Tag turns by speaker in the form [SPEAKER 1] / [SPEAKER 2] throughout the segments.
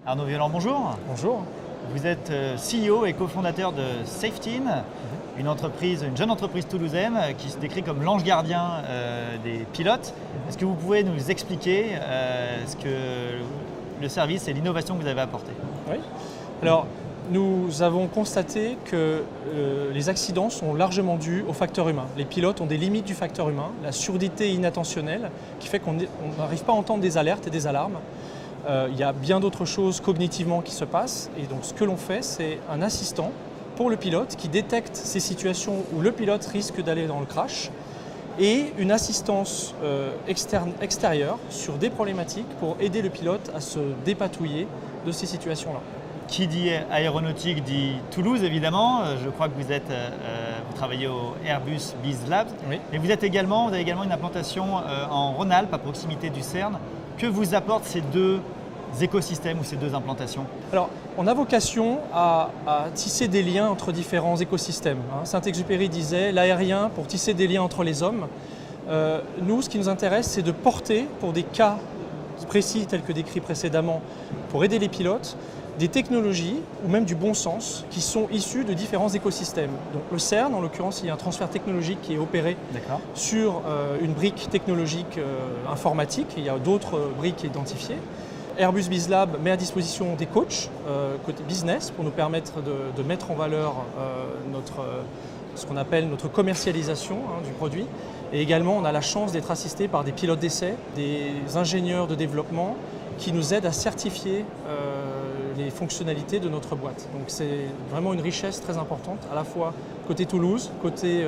[SPEAKER 1] Arnaud Violent, bonjour.
[SPEAKER 2] Bonjour.
[SPEAKER 1] Vous êtes CEO et cofondateur de Safetine, une jeune entreprise toulousaine qui se décrit comme l'ange gardien des pilotes. Est-ce que vous pouvez nous expliquer ce que le service et l'innovation que vous avez apporté?
[SPEAKER 2] Oui. Alors, nous avons constaté que les accidents sont largement dus au facteur humain. Les pilotes ont des limites du facteur humain, la surdité inattentionnelle qui fait qu'on n'arrive pas à entendre des alertes et des alarmes. Il y a bien d'autres choses cognitivement qui se passent et donc ce que l'on fait, c'est un assistant pour le pilote qui détecte ces situations où le pilote risque d'aller dans le crash et une assistance extérieure sur des problématiques pour aider le pilote à se dépatouiller de ces situations-là.
[SPEAKER 1] Qui dit aéronautique dit Toulouse évidemment. Je crois que vous travaillez au Airbus BizLab.
[SPEAKER 2] Oui.
[SPEAKER 1] Mais vous avez également une implantation en Rhône-Alpes à proximité du CERN. Que vous apportent ces deux écosystèmes ou ces deux implantations?
[SPEAKER 2] Alors, on a vocation à tisser des liens entre différents écosystèmes. Saint-Exupéry disait l'aérien pour tisser des liens entre les hommes. Nous, ce qui nous intéresse, c'est de porter pour des cas précis tels que décrits précédemment, pour aider les pilotes, des technologies ou même du bon sens qui sont issus de différents écosystèmes. Donc le CERN, en l'occurrence, il y a un transfert technologique qui est opéré sur une brique technologique informatique. Il y a d'autres briques identifiées. Airbus BizLab met à disposition des coachs côté business pour nous permettre de mettre en valeur ce qu'on appelle notre commercialisation du produit. Et également, on a la chance d'être assisté par des pilotes d'essai, des ingénieurs de développement qui nous aident à certifier les fonctionnalités de notre boîte. Donc c'est vraiment une richesse très importante, à la fois côté Toulouse, côté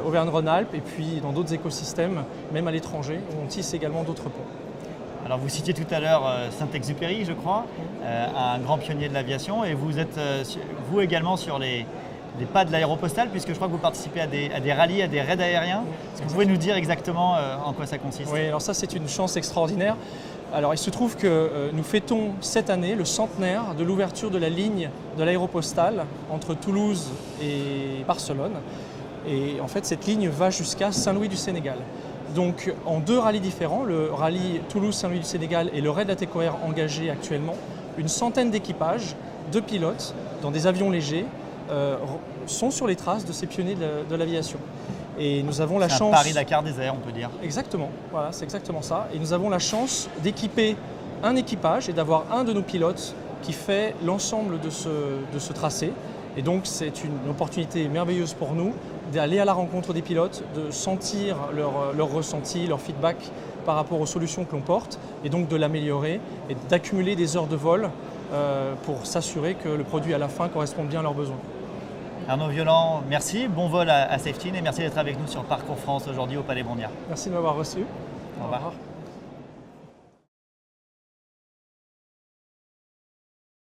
[SPEAKER 2] Auvergne-Rhône-Alpes et puis dans d'autres écosystèmes, même à l'étranger, où on tisse également d'autres ponts.
[SPEAKER 1] Alors vous citiez tout à l'heure Saint-Exupéry, je crois, un grand pionnier de l'aviation, et vous êtes vous également sur les pas de l'aéropostale, puisque je crois que vous participez à des rallyes, à des raids aériens. Est-ce que vous pouvez nous dire exactement en quoi ça consiste?
[SPEAKER 2] Oui, alors ça c'est une chance extraordinaire. Alors il se trouve que nous fêtons cette année le centenaire de l'ouverture de la ligne de l'aéropostale entre Toulouse et Barcelone. Et en fait cette ligne va jusqu'à Saint-Louis du Sénégal. Donc en deux rallyes différents, le rallye Toulouse-Saint-Louis du Sénégal et le raid ATCOR engagé actuellement, une centaine d'équipages, de pilotes dans des avions légers sont sur les traces de ces pionniers de l'aviation. Et nous avons la chance.
[SPEAKER 1] C'est un Paris-Dakar des airs, on peut dire.
[SPEAKER 2] Exactement, voilà, c'est exactement ça. Et nous avons la chance d'équiper un équipage et d'avoir un de nos pilotes qui fait l'ensemble de ce tracé. Et donc c'est une opportunité merveilleuse pour nous d'aller à la rencontre des pilotes, de sentir leur ressenti, leur feedback par rapport aux solutions que l'on porte, et donc de l'améliorer et d'accumuler des heures de vol pour s'assurer que le produit à la fin corresponde bien à leurs besoins.
[SPEAKER 1] Arnaud Violent, merci, bon vol à Safetine et merci d'être avec nous sur Parcours France aujourd'hui au Palais Brongniart.
[SPEAKER 2] Merci de m'avoir reçu.
[SPEAKER 1] Au revoir.